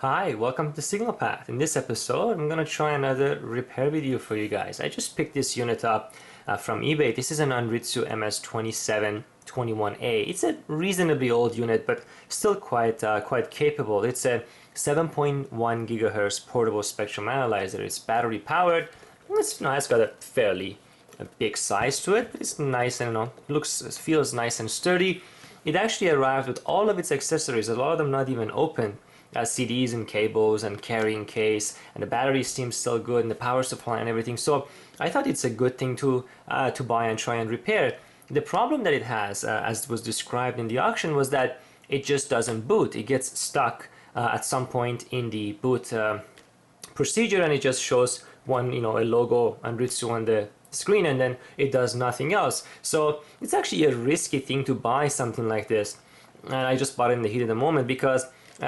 Hi, welcome to Signal Path. In this episode, I'm going to try another repair video for you guys. I just picked this unit up from eBay. This is an Anritsu MS2721A. It's a reasonably old unit, but still quite capable. It's a 7.1 gigahertz portable spectrum analyzer. It's battery powered. It's got a fairly big size to it, but it's nice and feels nice and sturdy. It actually arrived with all of its accessories, a lot of them not even open. CDs and cables and carrying case, and the battery seems still good, and the power supply and everything. So I thought it's a good thing to buy and try and repair. The problem that it has, as was described in the auction, was that it just doesn't boot. It gets stuck at some point in the boot procedure, and it just shows a logo Anritsu on the screen, and then it does nothing else. So it's actually a risky thing to buy something like this, and I just bought it in the heat of the moment because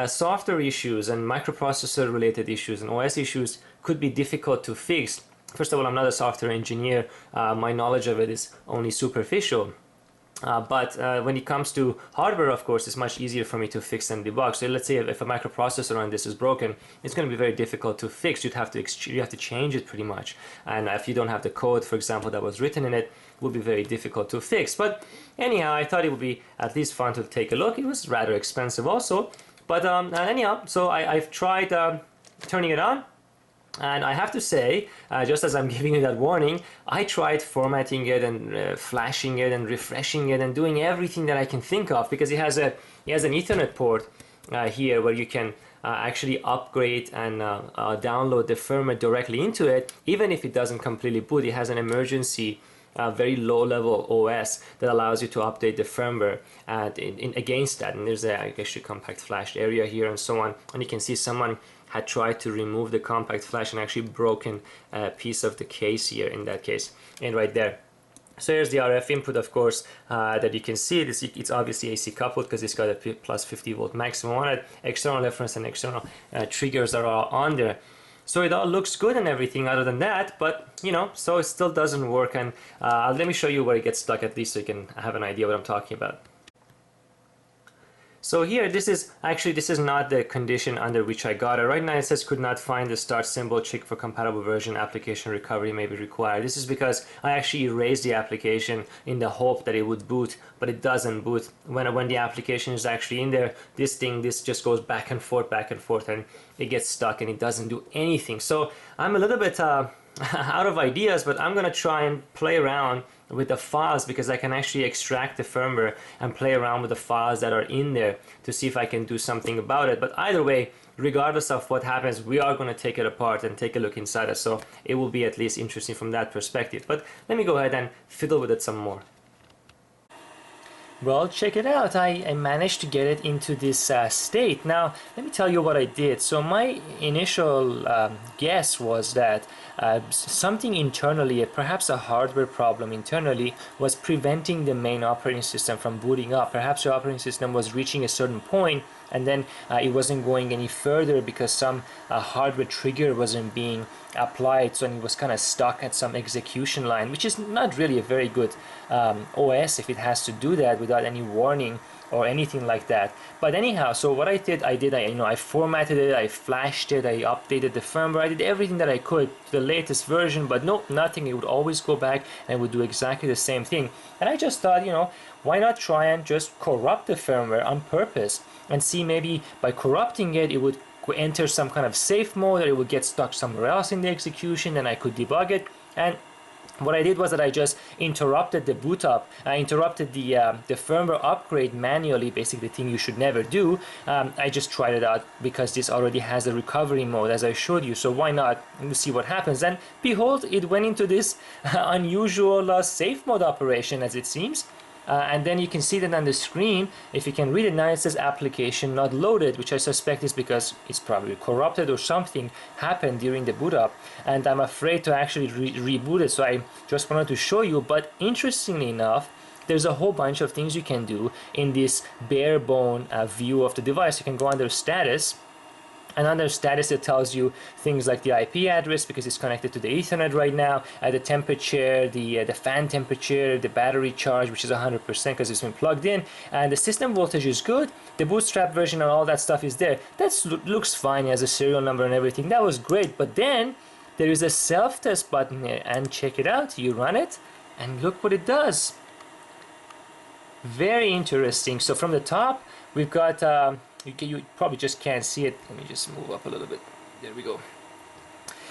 software issues and microprocessor related issues and OS issues could be difficult to fix. First of all, I'm not a software engineer. My knowledge of it is only superficial. But when it comes to hardware, of course, it's much easier for me to fix and debug. So let's say if a microprocessor on this is broken, it's going to be very difficult to fix. You have to change it pretty much. And if you don't have the code, for example, that was written in it, would be very difficult to fix. But anyhow, I thought it would be at least fun to take a look. It was rather expensive also. But anyhow, so I've tried turning it on, and I have to say, just as I'm giving you that warning, I tried formatting it and flashing it and refreshing it and doing everything that I can think of, because it has an Ethernet port here where you can actually upgrade and download the firmware directly into it. Even if it doesn't completely boot, it has an emergency very low-level OS that allows you to update the firmware against that. And there's actually compact flash area here and so on. And you can see someone had tried to remove the compact flash and actually broken a piece of the case here in that case, and right there. So here's the RF input, of course, that you can see. It's obviously AC coupled because it's got a plus 50 volt maximum on it. External reference and external triggers are all on there. So it all looks good and everything other than that, but so it still doesn't work. And let me show you where it gets stuck, at least so you can have an idea what I'm talking about. So here, this is not the condition under which I got it. Right now it says could not find the start symbol, check for compatible version, application recovery may be required. This is because I actually erased the application in the hope that it would boot, but it doesn't boot. When the application is actually in there, this just goes back and forth, and it gets stuck and it doesn't do anything. So I'm a little bit out of ideas, but I'm gonna try and play around with the files, because I can actually extract the firmware and play around with the files that are in there to see if I can do something about it. But either way, regardless of what happens, we are going to take it apart and take a look inside it, so it will be at least interesting from that perspective. But let me go ahead and fiddle with it some more. Well, check it out. I managed to get it into this state. Now, let me tell you what I did. So my initial guess was that something internally, perhaps a hardware problem internally, was preventing the main operating system from booting up. Perhaps your operating system was reaching a certain point and then it wasn't going any further because some hardware trigger wasn't being applied, so it was kind of stuck at some execution line, which is not really a very good OS if it has to do that without any warning or anything like that. But anyhow, so what I did, I formatted it, I flashed it, I updated the firmware, I did everything that I could to the latest version, but no, nothing. It would always go back and it would do exactly the same thing. And I just thought, why not try and just corrupt the firmware on purpose and see, maybe by corrupting it, it would enter some kind of safe mode, or it would get stuck somewhere else in the execution and I could debug it. And what I did was that I just interrupted the boot up. I interrupted the firmware upgrade manually, basically the thing you should never do. I just tried it out because this already has a recovery mode, as I showed you, so why not see what happens. And behold, it went into this unusual safe mode operation, as it seems. And then you can see that on the screen, if you can read it now, it says application not loaded, which I suspect is because it's probably corrupted or something happened during the boot up. And I'm afraid to actually reboot it, so I just wanted to show you. But interestingly enough, there's a whole bunch of things you can do in this bare bone view of the device. You can go under status, Another status that tells you things like the IP address because it's connected to the Ethernet right now, the temperature, the fan temperature, the battery charge, which is 100% because it's been plugged in, and the system voltage is good. The bootstrap version and all that stuff is there. That looks fine as a serial number and everything. That was great, but then there is a self-test button here, and check it out. You run it, and look what it does. Very interesting. So from the top, we've got you probably just can't see it. Let me just move up a little bit. There we go.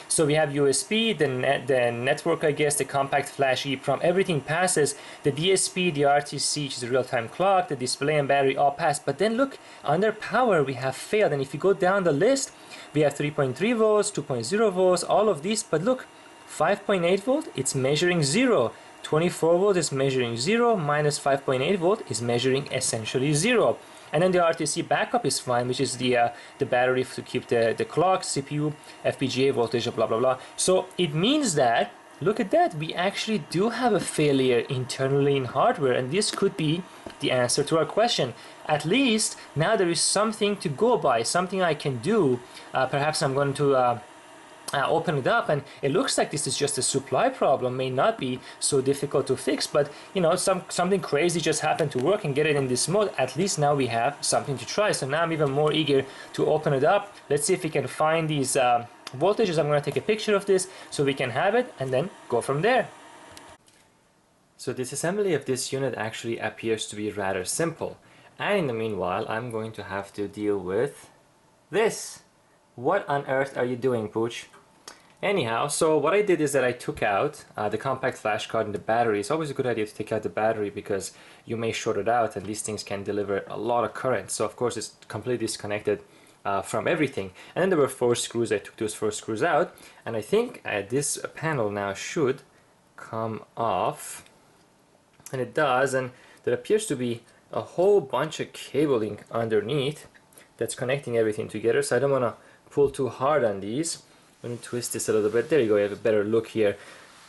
So we have USB, the network, I guess, the compact flash EEPROM, everything passes. The DSP, the RTC, which is a real-time clock, the display and battery all pass. But then look, under power, we have failed. And if you go down the list, we have 3.3 volts, 2.0 volts, all of these. But look, 5.8 volt, it's measuring 0. 24 volt is measuring 0, minus 5.8 volt is measuring essentially 0. And then the RTC backup is fine, which is the battery to keep the clock, CPU, FPGA voltage, blah, blah, blah. So it means that, look at that, we actually do have a failure internally in hardware, and this could be the answer to our question. At least now there is something to go by, something I can do. Perhaps I'm going to open it up, and it looks like this is just a supply problem. May not be so difficult to fix, but you know, something crazy just happened to work and get it in this mode. At least now we have something to try. So now I'm even more eager to open it up. Let's see if we can find these voltages. I'm going to take a picture of this so we can have it and then go from there. So disassembly of this unit actually appears to be rather simple, and in the meanwhile I'm going to have to deal with this. What on earth are you doing, Pooch? Anyhow, so what I did is that I took out the compact flash card and the battery. It's always a good idea to take out the battery because you may short it out and these things can deliver a lot of current. So of course it's completely disconnected from everything. And then there were 4 screws. I took those 4 screws out, and I think this panel now should come off. And it does, and there appears to be a whole bunch of cabling underneath that's connecting everything together. So I don't want to pull too hard on these. Let me twist this a little bit. There you go, you have a better look here.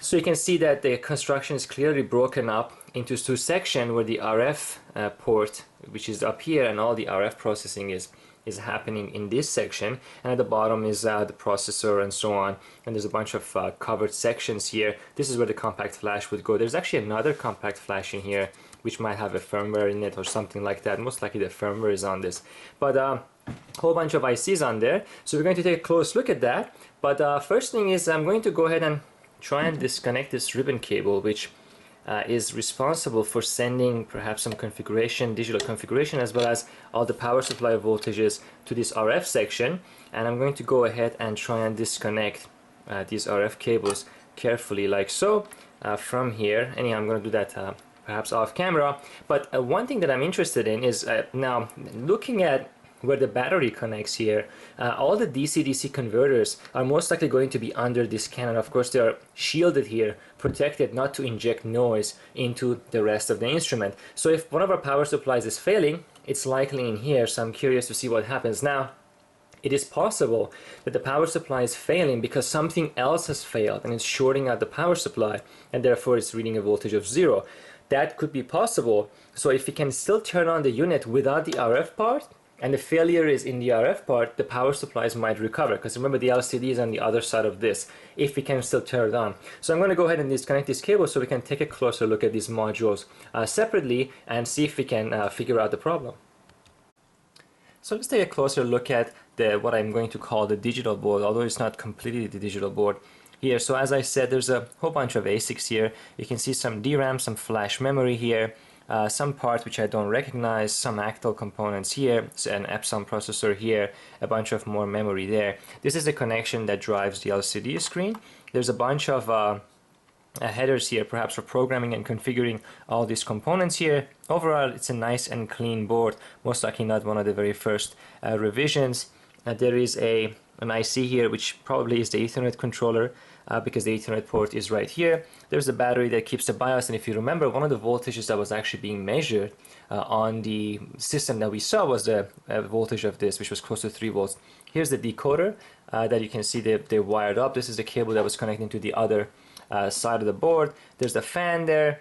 So you can see that the construction is clearly broken up into 2 sections where the RF port, which is up here, and all the RF processing is happening in this section, and at the bottom is the processor and so on, and there's a bunch of covered sections here. This is where the compact flash would go. There's actually another compact flash in here which might have a firmware in it or something like that. Most likely the firmware is on this, but a whole bunch of ICs on there. So we're going to take a close look at that. But first thing is I'm going to go ahead and try and disconnect this ribbon cable, which is responsible for sending perhaps some configuration, digital configuration, as well as all the power supply voltages to this RF section. And I'm going to go ahead and try and disconnect these RF cables carefully, like so, from here. Anyhow, I'm going to do that perhaps off camera. But one thing that I'm interested in is now looking at where the battery connects here, all the DC-DC converters are most likely going to be under this cannon. Of course, they are shielded here, protected not to inject noise into the rest of the instrument. So if one of our power supplies is failing, it's likely in here. So I'm curious to see what happens now. It is possible that the power supply is failing because something else has failed and it's shorting out the power supply, and therefore it's reading a voltage of 0. That could be possible. So if we can still turn on the unit without the RF part, and the failure is in the RF part, the power supplies might recover, because remember the LCD is on the other side of this, if we can still turn it on. So I'm going to go ahead and disconnect this cable so we can take a closer look at these modules separately and see if we can figure out the problem. So let's take a closer look at what I'm going to call the digital board, although it's not completely the digital board here. So as I said, there's a whole bunch of ASICs here. You can see some DRAM, some flash memory here, some parts which I don't recognize, some Actel components here, an Epson processor here, a bunch of more memory there. This is the connection that drives the LCD screen. There's a bunch of headers here, perhaps for programming and configuring all these components here. Overall, it's a nice and clean board, most likely not one of the very first revisions. There is an IC here, which probably is the Ethernet controller, because the Ethernet port is right here. There's a battery that keeps the BIOS, and if you remember, one of the voltages that was actually being measured on the system that we saw was the voltage of this, which was close to 3 volts. Here's the decoder that you can see they wired up. This is the cable that was connecting to the other side of the board. There's the fan there.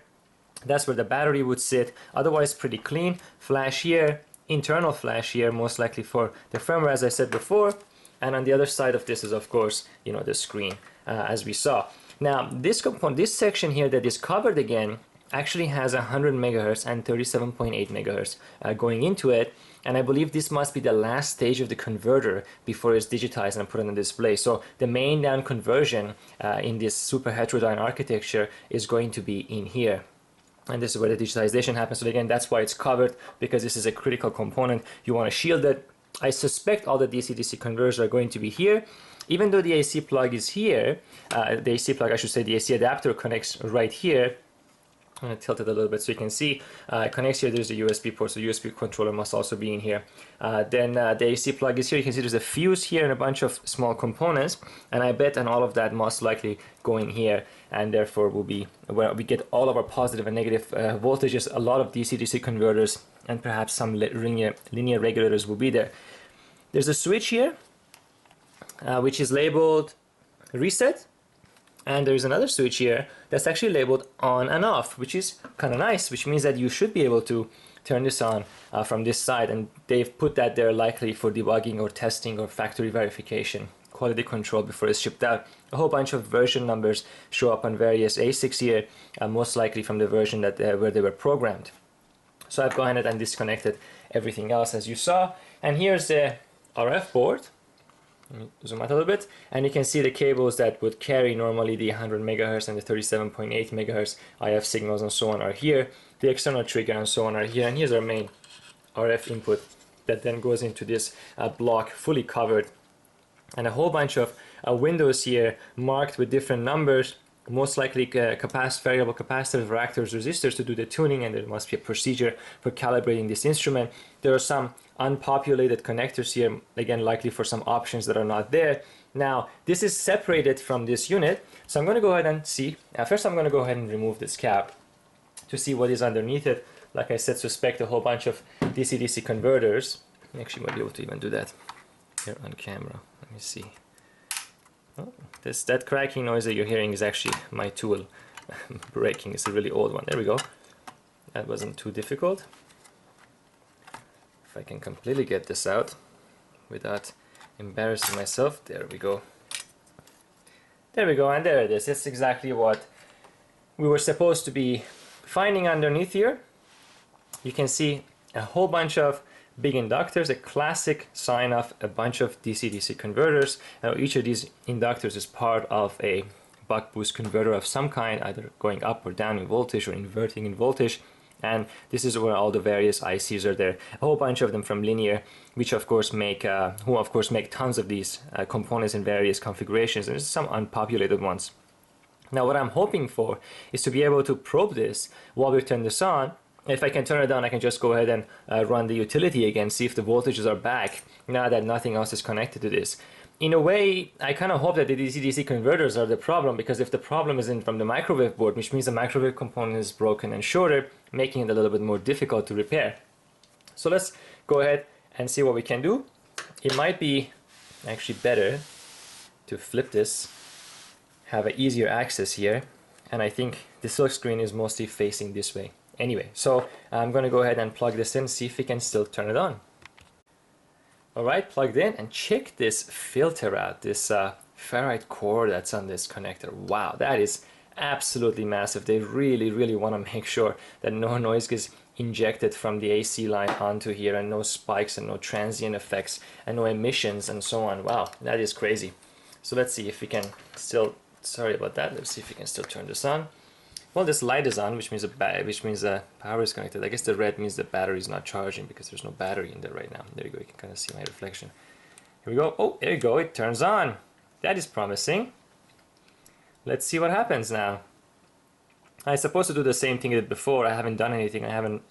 That's where the battery would sit. Otherwise, pretty clean. Flash here, internal flash here, most likely for the firmware, as I said before. And on the other side of this is, of course, you know, the screen, as we saw. Now, this component, this section here that is covered again, actually has 100 megahertz and 37.8 megahertz going into it. And I believe this must be the last stage of the converter before it's digitized and put on the display. So the main down conversion in this super heterodyne architecture is going to be in here. And this is where the digitization happens. So again, that's why it's covered, because this is a critical component. You want to shield it. I suspect all the DC-DC converters are going to be here. Even though the AC plug is here, the AC plug, I should say, the AC adapter connects right here. I'm going to tilt it a little bit so you can see. It connects here, there's a USB port, so USB controller must also be in here. Then the AC plug is here. You can see there's a fuse here and a bunch of small components. And I bet and all of that most likely going here. And therefore will be where we get all of our positive and negative voltages, a lot of DC-DC converters, and perhaps some linear regulators will be there. There's a switch here, which is labeled reset. And there's another switch here that's actually labeled on and off, which is kind of nice, which means that you should be able to turn this on from this side. And they've put that there likely for debugging or testing or factory verification, quality control before it's shipped out. A whole bunch of version numbers show up on various ASICs here, most likely from the version that where they were programmed. So I've gone ahead and disconnected everything else as you saw. And here's the RF board. Let me zoom out a little bit, and you can see the cables that would carry normally the 100 megahertz and the 37.8 megahertz IF signals and so on are here. The external trigger and so on are here, and here's our main RF input that then goes into this block fully covered, and a whole bunch of windows here marked with different numbers, most likely variable capacitors, reactors, resistors to do the tuning, and there must be a procedure for calibrating this instrument. There are some unpopulated connectors here, again likely for some options that are not there. Now this is separated from this unit, so I'm going to go ahead and see. First I'm going to go ahead and remove this cap to see what is underneath it. Like I said, suspect a whole bunch of DC-DC converters. I actually might be able to even do that here on camera. Let me see. Oh, that cracking noise that you're hearing is actually my tool breaking. It's a really old one. There we go. That wasn't too difficult. If I can completely get this out without embarrassing myself. There we go. There we go, and there it is. It's exactly what we were supposed to be finding underneath here. You can see a whole bunch of big inductors, a classic sign of a bunch of DC-DC converters. Now each of these inductors is part of a buck boost converter of some kind, either going up or down in voltage or inverting in voltage. And this is where all the various ICs are there. A whole bunch of them from Linear, which of course make, tons of these components in various configurations. And there's some unpopulated ones. Now what I'm hoping for is to be able to probe this while we turn this on. If I can turn it on, I can just go ahead and run the utility again, see if the voltages are back now that nothing else is connected to this. In a way, I kind of hope that the DC-DC converters are the problem, because if the problem is in from the microwave board, which means the microwave component is broken and shorted, making it a little bit more difficult to repair. So let's go ahead and see what we can do. It might be actually better to flip this, have an easier access here, and I think the silk screen is mostly facing this way. Anyway, so I'm going to go ahead and plug this in, see if we can still turn it on. Alright, plugged in, and check this filter out, this ferrite core that's on this connector. Wow, that is absolutely massive. They really want to make sure that no noise gets injected from the AC line onto here, and no spikes and no transient effects and no emissions and so on. Wow, that is crazy. So let's see if we can still, sorry about that, let's see if we can still turn this on. Well, this light is on, which means the power is connected. I guess the red means the battery is not charging because there's no battery in there right now. There you go, you can kind of see my reflection. Here we go. Oh, there you go, it turns on. That is promising. Let's see what happens now. I'm supposed to do the same thing I did before. I haven't done anything. I haven't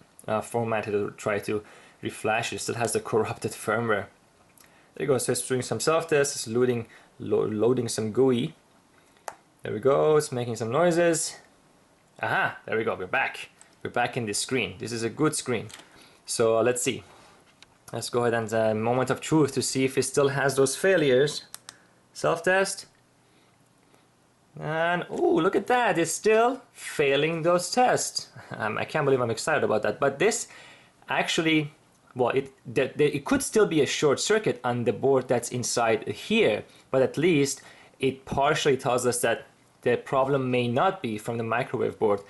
formatted or tried to reflash it. It still has the corrupted firmware. There you go, so it's doing some self-test. It's loading some GUI. There we go, it's making some noises. Aha, there we go, we're back. We're back in this screen. This is a good screen. So let's see. Let's go ahead and moment of truth to see if it still has those failures. Self-test. And oh, look at that, it's still failing those tests. I can't believe I'm excited about that. But this actually well, it could still be a short circuit on the board that's inside here, but at least it partially tells us that the problem may not be from the microwave board,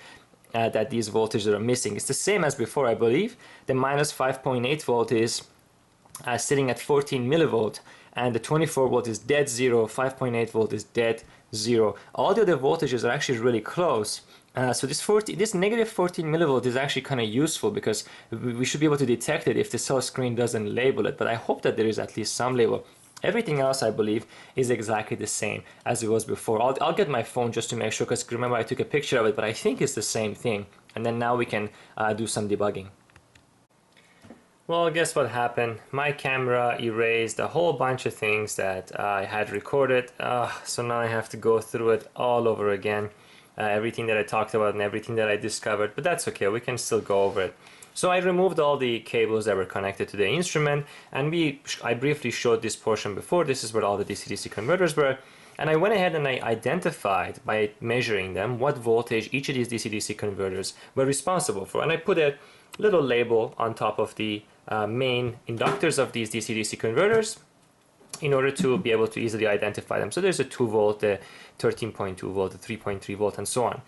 that these voltages are missing. It's the same as before, I believe. The minus 5.8 volt is sitting at 14 millivolt, and the 24 volt is dead zero, 5.8 volt is dead zero. All the other voltages are actually really close. So this negative 14 millivolt is actually kind of useful because we should be able to detect it if the cell screen doesn't label it, but I hope that there is at least some label. Everything else, I believe, is exactly the same as it was before. I'll get my phone just to make sure, because remember I took a picture of it, but I think it's the same thing. And then now we can do some debugging. Well, guess what happened? My camera erased a whole bunch of things that I had recorded, so now I have to go through it all over again. Everything that I talked about and everything that I discovered, but that's okay, we can still go over it. So I removed all the cables that were connected to the instrument, and I briefly showed this portion before. This is where all the DC-DC converters were, and I went ahead and I identified by measuring them what voltage each of these DC-DC converters were responsible for, and I put a little label on top of the main inductors of these DC-DC converters in order to be able to easily identify them. So there's a 2 volt, a 13.2 volt, a 3.3 volt, and so on.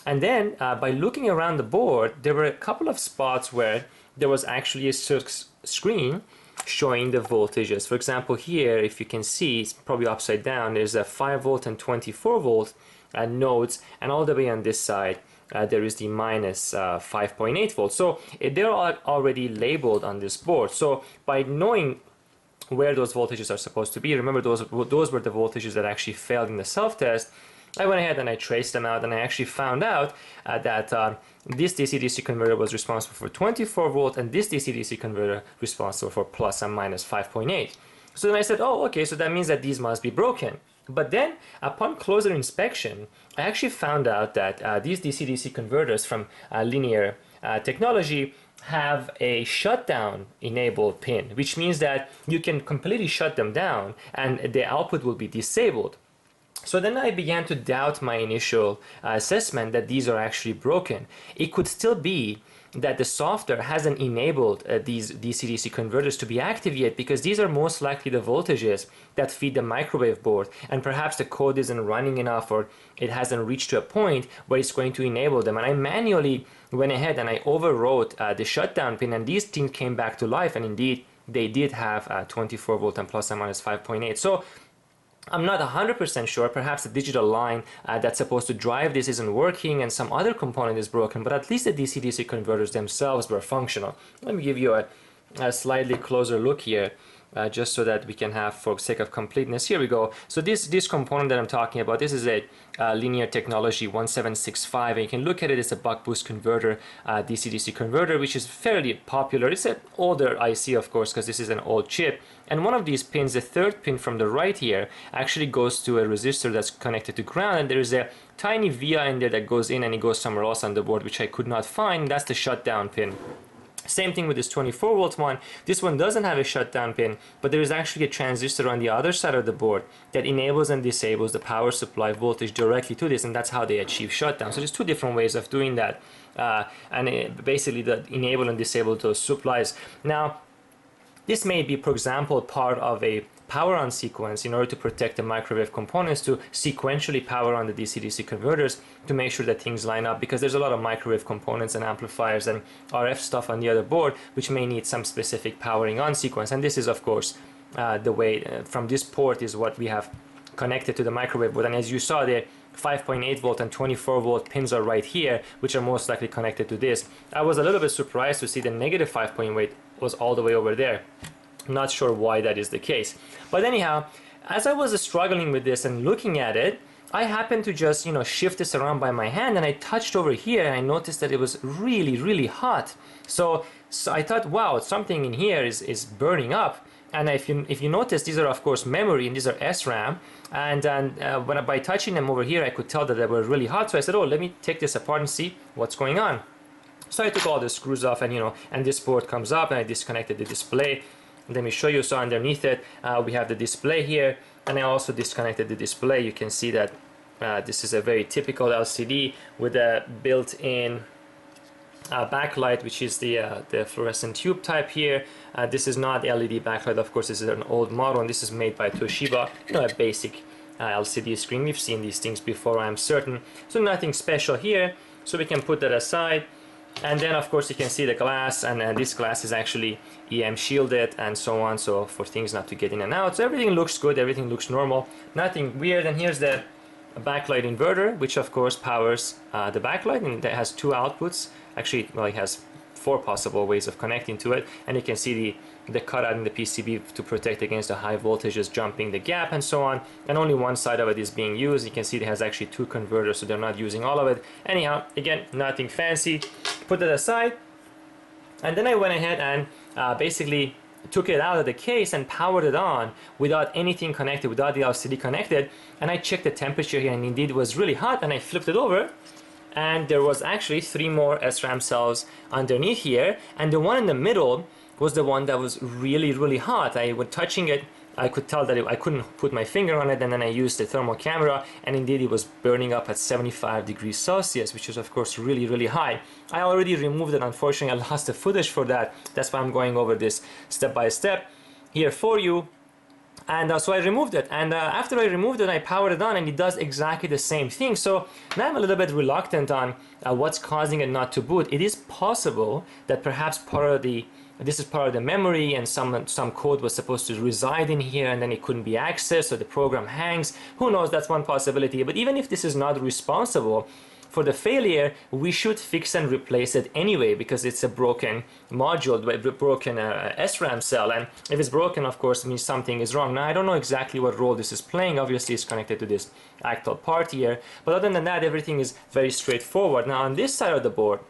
And then by looking around the board, there were a couple of spots where there was actually a screen showing the voltages. For example, here, if you can see, it's probably upside down, there's a 5 volt and 24 volt nodes, and all the way on this side there is the minus 5.8 volts. So they're already labeled on this board. So by knowing where those voltages are supposed to be, remember those were the voltages that actually failed in the self-test, I went ahead and I traced them out, and I actually found out that this DC-DC converter was responsible for 24 volt, and this DC-DC converter responsible for plus and minus 5.8. So then I said, oh, okay, so that means that these must be broken. But then, upon closer inspection, I actually found out that these DC-DC converters from linear technology have a shutdown enabled pin, which means that you can completely shut them down and the output will be disabled. So then I began to doubt my initial assessment that these are actually broken. It could still be that the software hasn't enabled these DC-DC converters to be active yet, because these are most likely the voltages that feed the microwave board, and perhaps the code isn't running enough, or it hasn't reached to a point where it's going to enable them. And I manually went ahead and I overwrote the shutdown pin, and these things came back to life, and indeed they did have 24 volt and plus and minus 5.8. So I'm not 100% sure, perhaps the digital line that's supposed to drive this isn't working and some other component is broken, but at least the DC-DC converters themselves were functional. Let me give you a slightly closer look here, just so that we can have, for sake of completeness, here we go. So this component that I'm talking about, this is a linear technology 1765, and you can look at it as a buck boost converter, DC-DC converter, which is fairly popular. It's an older IC, of course, because this is an old chip. And one of these pins, the third pin from the right here, actually goes to a resistor that's connected to ground, and there is a tiny via in there that goes in and it goes somewhere else on the board, which I could not find. That's the shutdown pin. Same thing with this 24 volt one. This one doesn't have a shutdown pin, but there is actually a transistor on the other side of the board that enables and disables the power supply voltage directly to this, and that's how they achieve shutdown. So there's two different ways of doing that, basically the enable and disable those supplies. Now, this may be, for example, part of a power on sequence in order to protect the microwave components, to sequentially power on the DC-DC converters to make sure that things line up, because there's a lot of microwave components and amplifiers and RF stuff on the other board which may need some specific powering on sequence. And this is, of course, the way from this port is what we have connected to the microwave board. And as you saw, the 5.8 volt and 24 volt pins are right here, which are most likely connected to this. I was a little bit surprised to see the negative 5.8 was all the way over there. Not sure why that is the case. But anyhow, as I was struggling with this and looking at it, I happened to just, shift this around by my hand, and I touched over here and I noticed that it was really, really hot. So I thought, wow, something in here is burning up. And if you notice, these are of course memory, and these are SRAM, and by touching them over here I could tell that they were really hot. So I said, oh, let me take this apart and see what's going on. So I took all the screws off, and and this port comes up, and I disconnected the display. Let me show you. So underneath it we have the display here, and I also disconnected the display. You can see that this is a very typical LCD with a built-in backlight, which is the fluorescent tube type here. This is not LED backlight, of course. This is an old model, and this is made by Toshiba. You know, a basic LCD screen. We've seen these things before, I'm certain. So nothing special here. So we can put that aside. And then, of course, you can see the glass, and this glass is actually EM shielded and so on, so for things not to get in and out. So everything looks good, everything looks normal, nothing weird. And here's the backlight inverter, which of course powers the backlight, and it has 2 outputs. Actually, well, it has 4 possible ways of connecting to it, and you can see the cutout in the PCB to protect against the high voltages jumping the gap and so on, and only one side of it is being used. You can see it has actually 2 converters, so they're not using all of it. Anyhow, again, nothing fancy. Put it aside, and then I went ahead and basically took it out of the case and powered it on without anything connected, without the LCD connected, and I checked the temperature here, and indeed it was really hot. And I flipped it over, and there was actually 3 more SRAM cells underneath here, and the one in the middle was the one that was really hot. I was touching it, I could tell that I couldn't put my finger on it, and then I used the thermal camera, and indeed it was burning up at 75 degrees Celsius, which is of course really high. I already removed it. Unfortunately, I lost the footage for that. That's why I'm going over this step by step here for you. And so I removed it, and after I removed it, I powered it on, and it does exactly the same thing. So now I'm a little bit reluctant on what's causing it not to boot. It is possible that perhaps this is part of the memory, and some code was supposed to reside in here, and then it couldn't be accessed, so the program hangs. Who knows? That's one possibility. But even if this is not responsible for the failure, we should fix and replace it anyway, because it's a broken module, a broken SRAM cell, and if it's broken, of course, it means something is wrong. Now, I don't know exactly what role this is playing. Obviously, it's connected to this actual part here, but other than that, everything is very straightforward. Now, on this side of the board,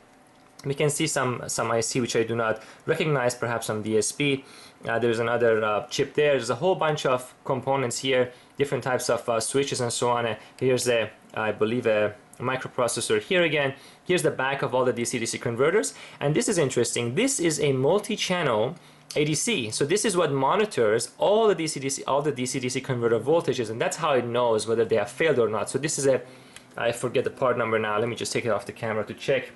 we can see some IC which I do not recognize, perhaps some DSP. There's another chip there. There's a whole bunch of components here, different types of switches and so on. Here's I believe a microprocessor here again. Here's the back of all the DC-DC converters, and this is interesting. This is a multi-channel ADC. So this is what monitors all the DC-DC converter voltages, and that's how it knows whether they have failed or not. So this is I forget the part number now. Let me just take it off the camera to check.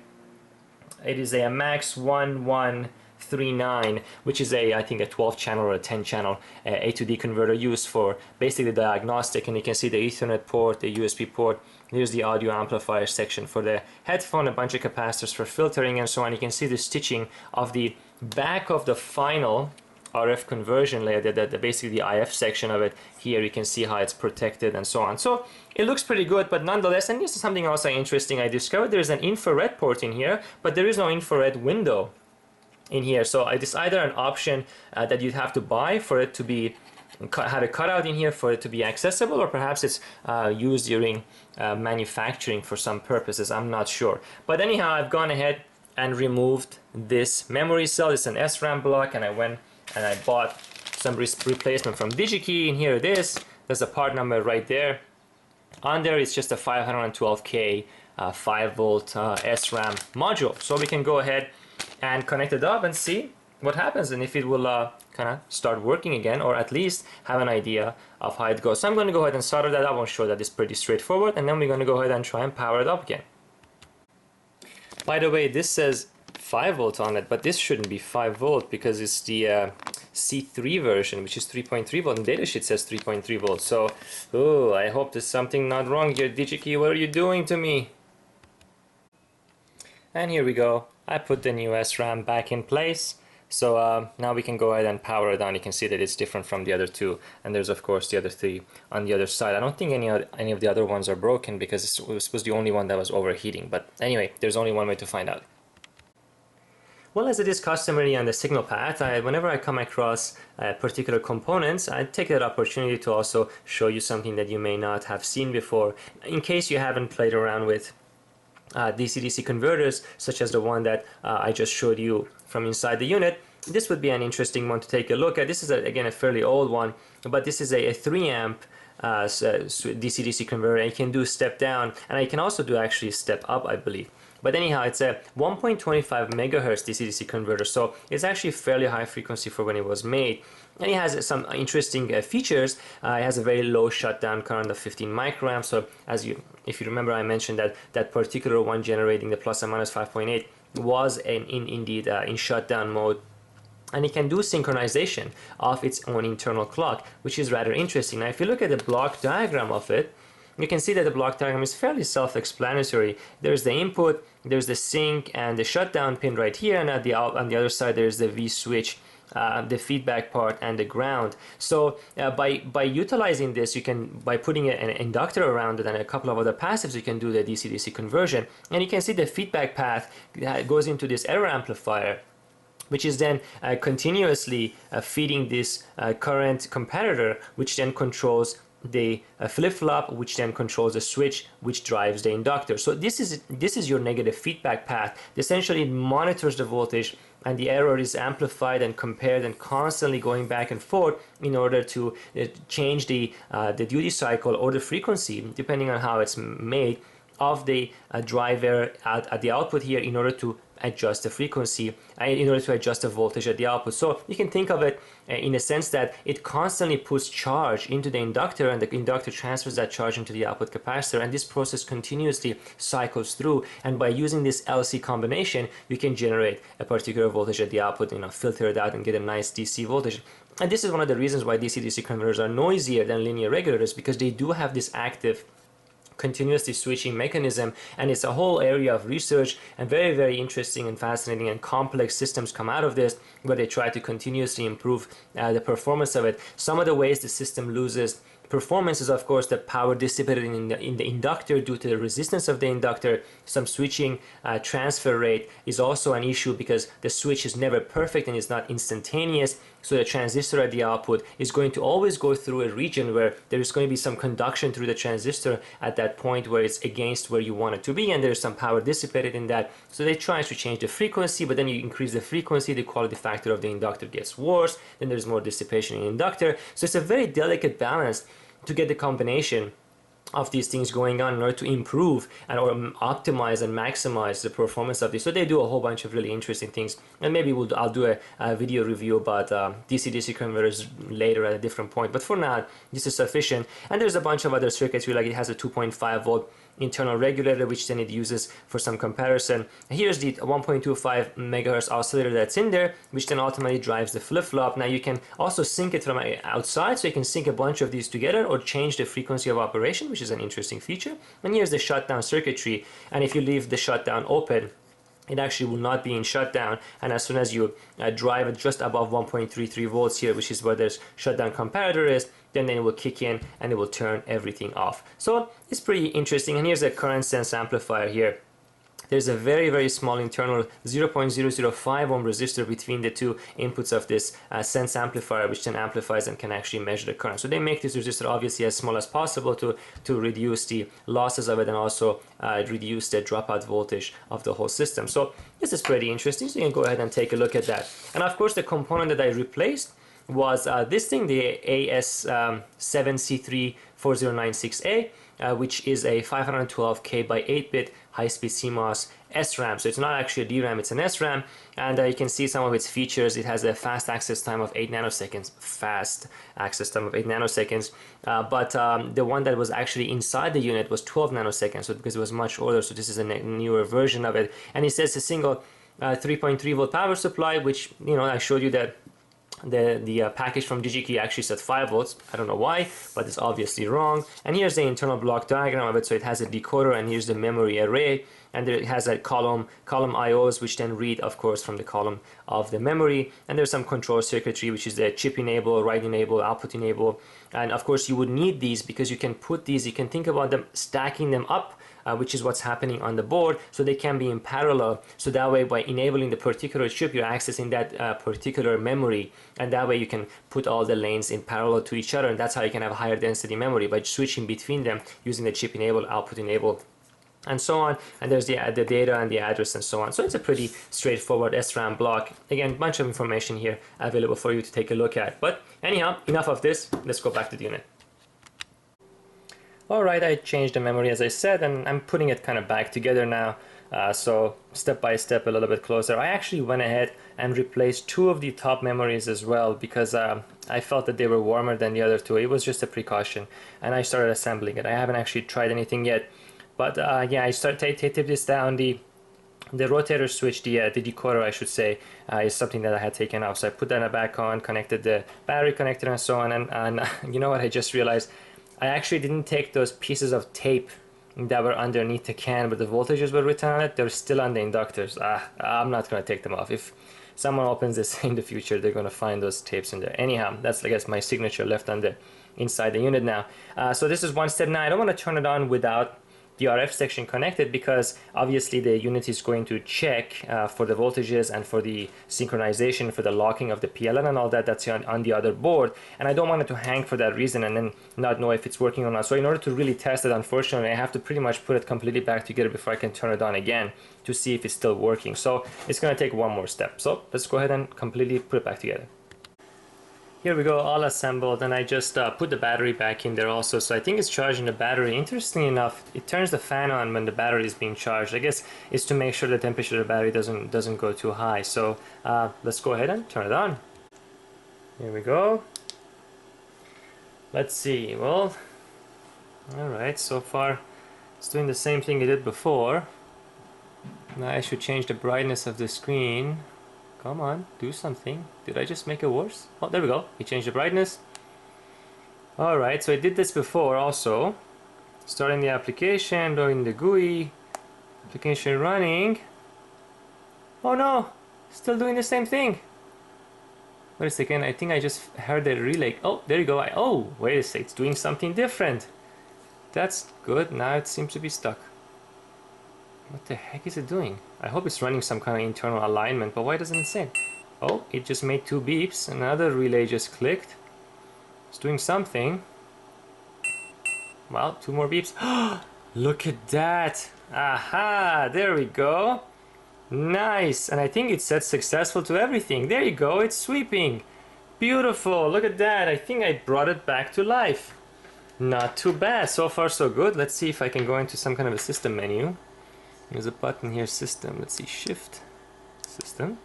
It is a MAX 1139, which is I think a 12 channel or a 10 channel A to D converter used for basically diagnostic. And you can see the Ethernet port, the USB port. Here's the audio amplifier section for the headphone, a bunch of capacitors for filtering and so on. You can see the stitching of the back of the final RF conversion layer, basically the IF section of it. Here you can see how it's protected and so on. So it looks pretty good, but nonetheless, and this is something also interesting I discovered, there's an infrared port in here, but there is no infrared window in here. So it's either an option that you'd have to buy for it to be have a cutout in here for it to be accessible, or perhaps it's used during manufacturing for some purposes. I'm not sure. But anyhow, I've gone ahead and removed this memory cell. It's an SRAM block, and I went and I bought some replacement from DigiKey, and here it is. There's a part number right there. On there, it's just a 512K 5-volt SRAM module. So we can go ahead and connect it up and see what happens, and if it will kind of start working again, or at least have an idea of how it goes. So I'm going to go ahead and solder that up. I'll show that it's pretty straightforward, and then we're going to go ahead and try and power it up again. By the way, this says 5 volt on it, but this shouldn't be 5 volt because it's the C3 version, which is 3.3 volt, and datasheet says 3.3 volts. So, oh, I hope there's something not wrong here. DigiKey, what are you doing to me? And here we go. I put the new SRAM back in place. So now we can go ahead and power it on. You can see that it's different from the other two, and there's of course the other 3 on the other side. I don't think any of the other ones are broken because this was the only one that was overheating, but anyway, there's only one way to find out. Well, as it is customary on the signal path, whenever I come across particular components, I take that opportunity to also show you something that you may not have seen before, in case you haven't played around with DC-DC converters, such as the one that I just showed you from inside the unit. This would be an interesting one to take a look at. This is, again, a fairly old one, but this is a 3 amp DC-DC converter, and you can do step down, and I can also do actually step up, I believe. But anyhow, it's a 1.25 megahertz DC-DC converter, so it's actually fairly high frequency for when it was made. And it has some interesting features. It has a very low shutdown current of 15 microamps. So if you remember, I mentioned that that particular one generating the plus and minus 5.8 was indeed in shutdown mode. And it can do synchronization of its own internal clock, which is rather interesting. Now, if you look at the block diagram of it, you can see that the block diagram is fairly self-explanatory. There's the input, there's the sync and the shutdown pin right here, and on the other side there's the V switch, the feedback part, and the ground. So by utilizing this, you can, by putting an inductor around it and a couple of other passives, you can do the DC-DC conversion. And you can see the feedback path goes into this error amplifier, which is then continuously feeding this current comparator, which then controls the flip-flop, which then controls the switch, which drives the inductor. So this is your negative feedback path. Essentially, it monitors the voltage, and the error is amplified and compared and constantly going back and forth in order to change the duty cycle or the frequency, depending on how it's made, of the driver at the output here, in order to adjust the frequency, in order to adjust the voltage at the output. So you can think of it in a sense that it constantly puts charge into the inductor, and the inductor transfers that charge into the output capacitor, and this process continuously cycles through. And by using this LC combination, you can generate a particular voltage at the output, filter it out and get a nice DC voltage. And this is one of the reasons why DC-DC converters are noisier than linear regulators, because they do have this active continuously switching mechanism, and it's a whole area of research, and very, very interesting and fascinating and complex systems come out of this, where they try to continuously improve the performance of it. Some of the ways the system loses performance is, of course, the power dissipated in the inductor due to the resistance of the inductor. Some switching transfer rate is also an issue, because the switch is never perfect and is not instantaneous. So the transistor at the output is going to always go through a region where there is going to be some conduction through the transistor at that point where it's against where you want it to be, and there's some power dissipated in that. So they try to change the frequency, but then you increase the frequency, the quality factor of the inductor gets worse, then there's more dissipation in the inductor. So it's a very delicate balance to get the combination of these things going on in order to improve or optimize and maximize the performance of this. So they do a whole bunch of really interesting things, and maybe I'll do a video review about DC-DC converters later at a different point. But for now, this is sufficient. And there's a bunch of other circuitry, like it has a 2.5 volt internal regulator, which then it uses for some comparison. Here's the 1.25 megahertz oscillator that's in there, which then ultimately drives the flip-flop. Now you can also sync it from outside, so you can sync a bunch of these together or change the frequency of operation, which is an interesting feature. And here's the shutdown circuitry, and if you leave the shutdown open, it actually will not be in shutdown, and as soon as you drive it just above 1.33 volts here, which is where the shutdown comparator is, then it will kick in and it will turn everything off. So it's pretty interesting. And here's a current sense amplifier here. There's a very, very small internal 0.005 ohm resistor between the two inputs of this sense amplifier, which then amplifies and can actually measure the current. So they make this resistor obviously as small as possible to reduce the losses of it, and also reduce the dropout voltage of the whole system. So this is pretty interesting, so you can go ahead and take a look at that. And of course, the component that I replaced was this thing, the AS7C34096A, which is a 512K by 8-bit high-speed CMOS SRAM. So it's not actually a DRAM, it's an SRAM, and you can see some of its features. It has a fast access time of 8 nanoseconds, but the one that was actually inside the unit was 12 nanoseconds, so because it was much older, so this is a newer version of it. And it says a single 3.3 volt power supply, which, I showed you that the package from DigiKey actually said 5 volts. I don't know why, but it's obviously wrong. And here's the internal block diagram of it. So it has a decoder, and here's the memory array, and it has a column IOs, which then read, of course, from the column of the memory. And there's some control circuitry, which is the chip enable, write enable, output enable. And of course, you would need these because you can put these, you can think about them, stacking them up, which is what's happening on the board, so they can be in parallel. So that way, by enabling the particular chip, you're accessing that particular memory, and that way you can put all the lanes in parallel to each other, and that's how you can have higher density memory, by switching between them using the chip enable, output enable, and so on. And there's the data and the address and so on. So it's a pretty straightforward SRAM block. Again, a bunch of information here available for you to take a look at. But anyhow, enough of this. Let's go back to the unit. Alright, I changed the memory as I said, and I'm putting it kind of back together now. So step by step, a little bit closer. I actually went ahead and replaced two of the top memories as well because I felt that they were warmer than the other two. It was just a precaution, and I started assembling it. I haven't actually tried anything yet, but yeah, I started tape this down. The rotator switch, the decoder I should say, is something that I had taken off. So I put that back on, connected the battery connector and so on, and you know what, I just realized I actually didn't take those pieces of tape that were underneath the can but the voltages were written on it. They're still on the inductors. I'm not going to take them off. If someone opens this in the future, they're going to find those tapes in there. Anyhow, that's I guess my signature left on the inside the unit now. So this is one step. Now I don't want to turn it on without the RF section connected because obviously the unit is going to check for the voltages and for the synchronization, for the locking of the PLN and all that. That's on the other board, and I don't want it to hang for that reason and then not know if it's working or not. So in order to really test it, unfortunately I have to pretty much put it completely back together before I can turn it on again to see if it's still working. So it's going to take one more step. So let's go ahead and completely put it back together. Here we go, all assembled, and I just put the battery back in there also. So I think it's charging the battery. Interestingly enough, it turns the fan on when the battery is being charged. I guess it's to make sure the temperature of the battery doesn't go too high. So let's go ahead and turn it on. Here we go. Let's see. Well, all right. So far, it's doing the same thing it did before. Now I should change the brightness of the screen. Come on, do something. Did I just make it worse? Oh, there we go. We changed the brightness. Alright, so I did this before also. Starting the application, doing the GUI. Application running. Oh no! Still doing the same thing. Wait a second, I think I just heard the relay. Oh, there you go. Oh, wait a sec. It's doing something different. That's good. Now it seems to be stuck. What the heck is it doing? I hope it's running some kind of internal alignment, but why doesn't it say? Oh, it just made two beeps. Another relay just clicked. It's doing something. Well, two more beeps. Look at that! Aha! There we go. Nice! And I think it said successful to everything. There you go, it's sweeping. Beautiful, look at that. I think I brought it back to life. Not too bad. So far so good. Let's see if I can go into some kind of a system menu. There's a button here, system. Let's see, shift, system.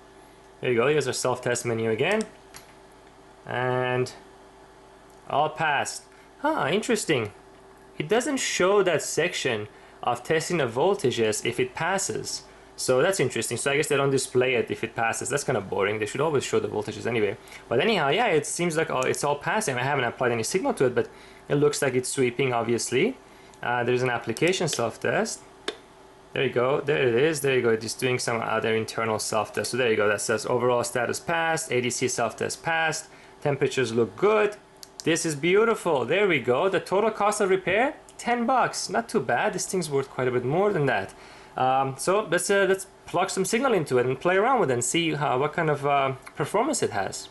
There you go, here's our self-test menu again. And all passed. Interesting. It doesn't show that section of testing the voltages if it passes. So that's interesting. So I guess they don't display it if it passes. That's kind of boring. They should always show the voltages anyway. But anyhow, yeah, it seems like it's all passing. I haven't applied any signal to it, but it looks like it's sweeping, obviously. There's an application self-test. There you go, there it is, there you go, just doing some other internal self-test. So there you go, that says overall status passed, ADC self-test passed, temperatures look good. This is beautiful, there we go. The total cost of repair, 10 bucks, not too bad. This thing's worth quite a bit more than that. So let's plug some signal into it and play around with it and see what kind of performance it has.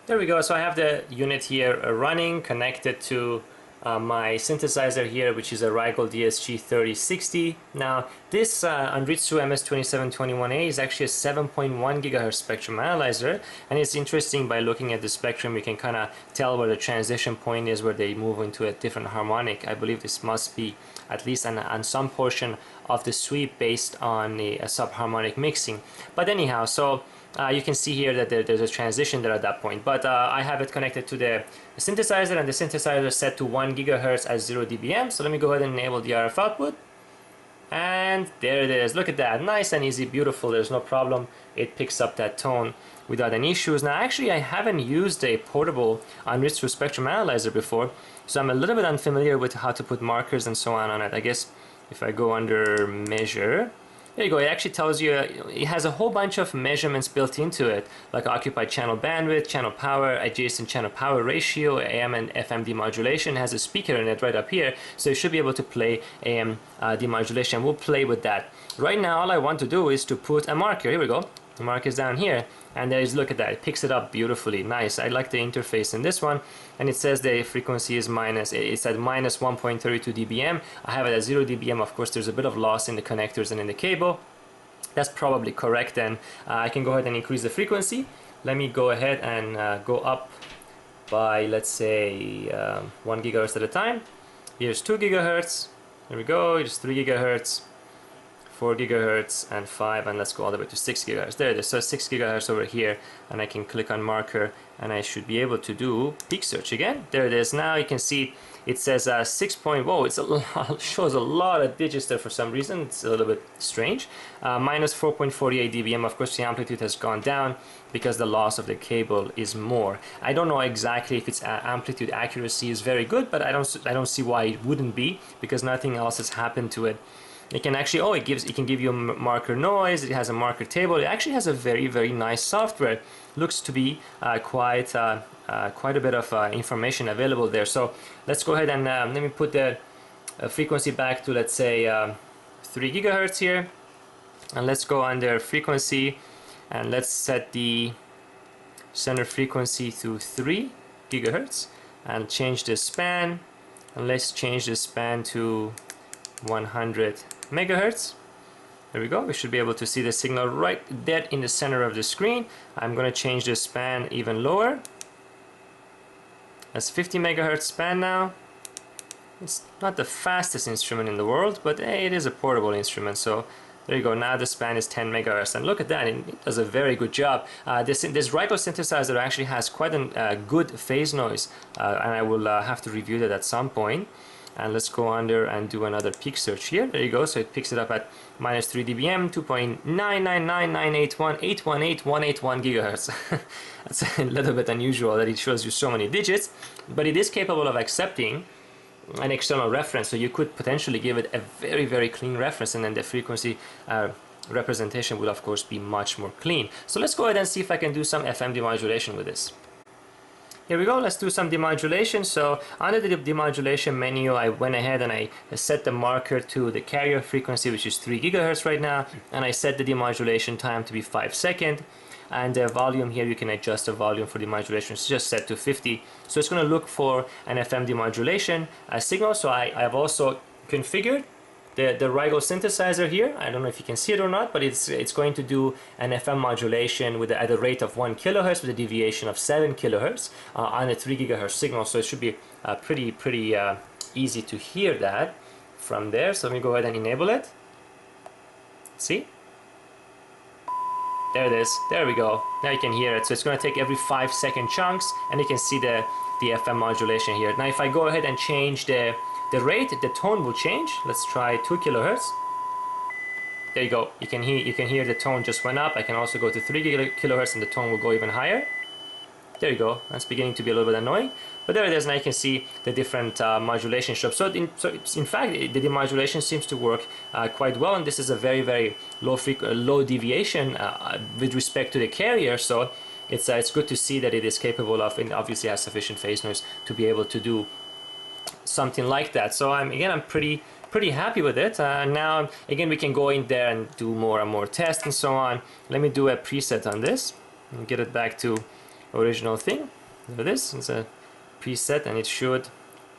There we go, so I have the unit here running, connected to my synthesizer here, which is a Rigol DSG3060. Now this Anritsu MS2721A is actually a 7.1 GHz spectrum analyzer, and it's interesting. By looking at the spectrum you can kind of tell where the transition point is, where they move into a different harmonic. I believe this must be at least on some portion of the sweep based on the subharmonic mixing. But anyhow, so you can see here that there's a transition there at that point, but I have it connected to the synthesizer, and the synthesizer is set to 1 GHz at 0 dBm. So let me go ahead and enable the RF output, and there it is. Look at that, nice and easy, beautiful. There's no problem. It picks up that tone without any issues. Now actually I haven't used a portable Anritsu spectrum analyzer before, so I'm a little bit unfamiliar with how to put markers and so on it. I guess if I go under measure, there you go, it actually tells you, it has a whole bunch of measurements built into it, like occupied channel bandwidth, channel power, adjacent channel power ratio, AM and FM demodulation. It has a speaker in it right up here, so you should be able to play AM demodulation. We'll play with that. Right now, all I want to do is to put a marker. Here we go. The marker is down here, and there is, look at that, it picks it up beautifully. Nice. I like the interface in this one, and it says the frequency is it's at minus 1.32 dBm. I have it at 0 dBm. Of course there's a bit of loss in the connectors and in the cable. That's probably correct, and I can go ahead and increase the frequency. Let me go ahead and go up by, let's say, 1 gigahertz at a time. Here's 2 gigahertz. Here we go. Here's 3 gigahertz, 4 gigahertz, and 5, and let's go all the way to 6 gigahertz. There it is. So 6 gigahertz over here, and I can click on marker, and I should be able to do peak search again. There it is. Now you can see it says 6 point. Whoa! It's a lot, shows a lot of digits there for some reason. It's a little bit strange. Minus 4.48 dBm. Of course, the amplitude has gone down because the loss of the cable is more. I don't know exactly if its amplitude accuracy is very good, but I don't see why it wouldn't be, because nothing else has happened to it. It can actually, it can give you a marker noise. It has a marker table. It actually has a very, very nice software. Looks to be quite a bit of information available there. So let's go ahead and let me put the frequency back to, let's say, 3 gigahertz here, and let's go under frequency, and let's set the center frequency to 3 gigahertz, and change the span, and let's change the span to 100 megahertz. There we go. We should be able to see the signal right dead in the center of the screen. I'm going to change the span even lower. That's 50 megahertz span now. It's not the fastest instrument in the world, but hey, it is a portable instrument. So there you go. Now the span is 10 megahertz, and look at that. It does a very good job. This Ryko synthesizer actually has quite a good phase noise, and I will have to review that at some point. And let's go under and do another peak search here. There you go. So it picks it up at minus 3 dBm, 2.999981818 gigahertz. That's a little bit unusual that it shows you so many digits, but it is capable of accepting an external reference. So you could potentially give it a very, very clean reference, and then the frequency representation will of course be much more clean. So let's go ahead and see if I can do some FM demodulation with this. Here we go, let's do some demodulation. So under the demodulation menu, I went ahead and I set the marker to the carrier frequency, which is 3 gigahertz right now, and I set the demodulation time to be 5 seconds. And the volume here, you can adjust the volume for demodulation. It's just set to 50. So it's going to look for an FM demodulation signal. So I have also configured the Ryko synthesizer here. I don't know if you can see it or not, but it's going to do an FM modulation at a rate of 1 kilohertz with a deviation of 7 kilohertz on a 3 gigahertz signal. So it should be pretty easy to hear that from there. So let me go ahead and enable it. See? There it is. There we go. Now you can hear it. So it's going to take every 5-second chunks, and you can see the FM modulation here. Now if I go ahead and change the rate, the tone will change. Let's try 2 kilohertz. There you go. You can hear the tone just went up. I can also go to 3 kilohertz and the tone will go even higher. There you go. That's beginning to be a little bit annoying. But there it is. Now you can see the different modulation strokes. So in fact, the demodulation seems to work quite well. And this is a very, very low deviation with respect to the carrier. So it's good to see that it is capable of, and obviously has sufficient phase noise to be able to do something like that. So I'm pretty happy with it. Now again, we can go in there and do more and more tests and so on. Let me do a preset on this and get it back to original thing. There it is. It's a preset, and it should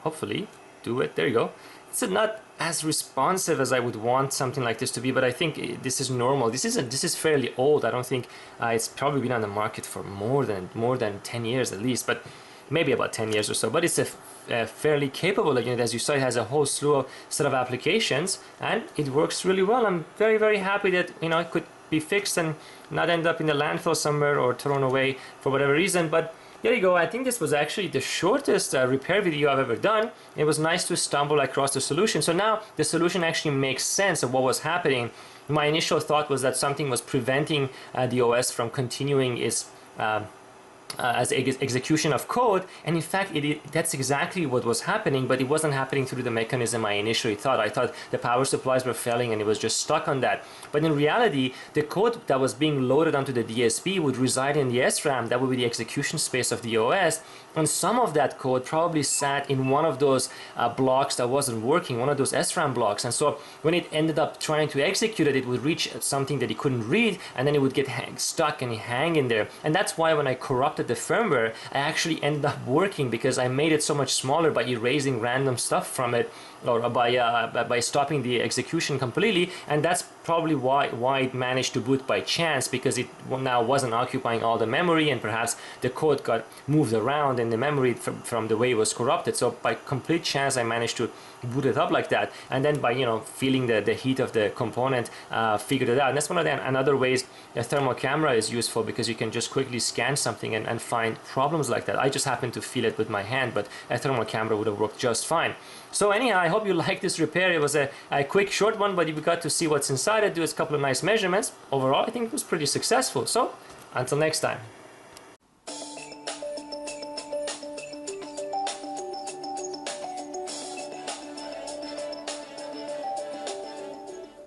hopefully do it. There you go. It's not as responsive as I would want something like this to be, but I think this is normal. This is fairly old. I don't think it's probably been on the market for more than 10 years at least, but maybe about 10 years or so. But it's a fairly capable unit. As you saw, it has a whole slew of set of applications, and it works really well. I'm very, very happy that it could be fixed and not end up in the landfill somewhere or thrown away for whatever reason. But there you go. I think this was actually the shortest repair video I've ever done. It was nice to stumble across the solution. So now the solution actually makes sense of what was happening. My initial thought was that something was preventing the OS from continuing its as execution of code, and in fact that's exactly what was happening, but it wasn't happening through the mechanism I initially thought. I thought the power supplies were failing and it was just stuck on that. But in reality, the code that was being loaded onto the DSP would reside in the SRAM. That would be the execution space of the OS, and some of that code probably sat in one of those blocks that wasn't working, one of those SRAM blocks. And so when it ended up trying to execute it, it would reach something that it couldn't read, and then it would get stuck and hang in there. And that's why when I corrupted the firmware, I actually ended up working, because I made it so much smaller by erasing random stuff from it, or by stopping the execution completely, and that's probably why it managed to boot by chance, because it now wasn't occupying all the memory, and perhaps the code got moved around in the memory from the way it was corrupted. So by complete chance I managed to boot it up like that, and then by feeling the heat of the component, figured it out. And that's one of another ways a thermal camera is useful, because you can just quickly scan something and find problems like that. I just happened to feel it with my hand, but a thermal camera would have worked just fine. So anyhow, I hope you liked this repair. It was a quick short one, but you got to see what's inside it, do a couple of nice measurements. Overall I think it was pretty successful. So until next time.